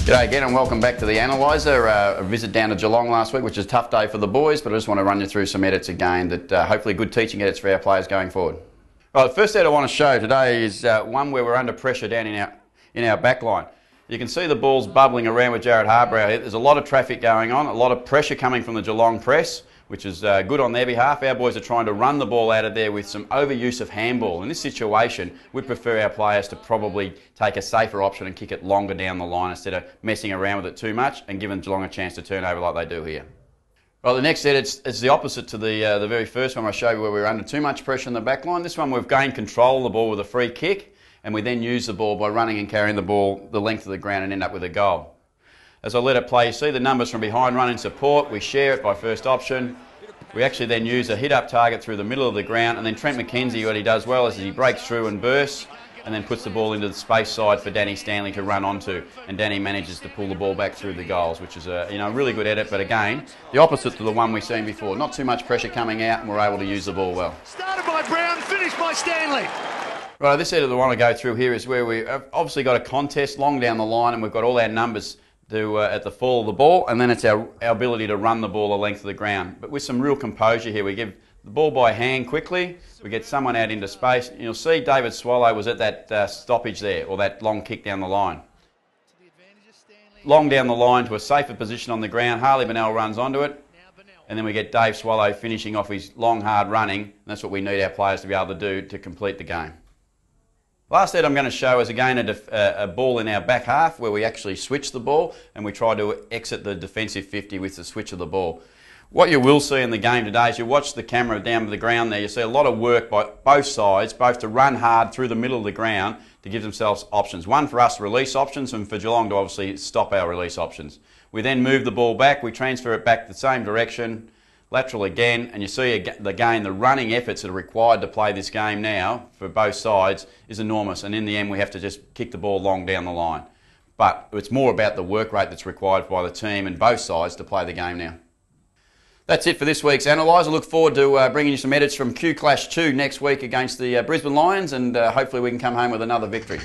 G'day again and welcome back to the Analyser. A visit down to Geelong last week, which was a tough day for the boys, but I just want to run you through some edits again that hopefully good teaching edits for our players going forward. Right, the first edit I want to show today is one where we're under pressure down in our back line. You can see the ball's bubbling around with Jared Harbrow here. There's a lot of traffic going on, a lot of pressure coming from the Geelong press, which is good on their behalf. Our boys are trying to run the ball out of there with some overuse of handball. In this situation, we prefer our players to probably take a safer option and kick it longer down the line instead of messing around with it too much and giving Geelong a chance to turn over like they do here. Right, the next edit is the opposite to the very first one I showed you, where we were under too much pressure in the back line. This one we've gained control of the ball with a free kick, and we then use the ball by running and carrying the ball the length of the ground and end up with a goal. As I let it play, you see the numbers from behind run in support. We share it by first option. We actually then use a hit-up target through the middle of the ground, and then Trent McKenzie, what he does well is he breaks through and bursts and then puts the ball into the space side for Danny Stanley to run onto, and Danny manages to pull the ball back through the goals, which is a really good edit, but again, the opposite to the one we've seen before. Not too much pressure coming out and we're able to use the ball well. Started by Brown, finished by Stanley. Right, this edit I want to go through here is where we've obviously got a contest long down the line and we've got all our numbers at the fall of the ball, and then it's our ability to run the ball the length of the ground. But with some real composure here, we give the ball by hand quickly, we get someone out into space, and you'll see David Swallow was at that stoppage there, or that long kick down the line. Long down the line to a safer position on the ground, Harley Bennell runs onto it, and then we get Dave Swallow finishing off his long hard running, and that's what we need our players to be able to do to complete the game. Last edit I'm going to show is again a ball in our back half where we actually switch the ball and we try to exit the defensive 50 with the switch of the ball. What you will see in the game today is you watch the camera down to the ground there, you see a lot of work by both sides, both to run hard through the middle of the ground to give themselves options. One for us, release options, and for Geelong to obviously stop our release options. We then move the ball back, we transfer it back the same direction, lateral again, and you see again the running efforts that are required to play this game now for both sides is enormous, and in the end we have to just kick the ball long down the line. But it's more about the work rate that's required by the team and both sides to play the game now. That's it for this week's Analyser. Look forward to bringing you some edits from Q Clash 2 next week against the Brisbane Lions, and hopefully we can come home with another victory.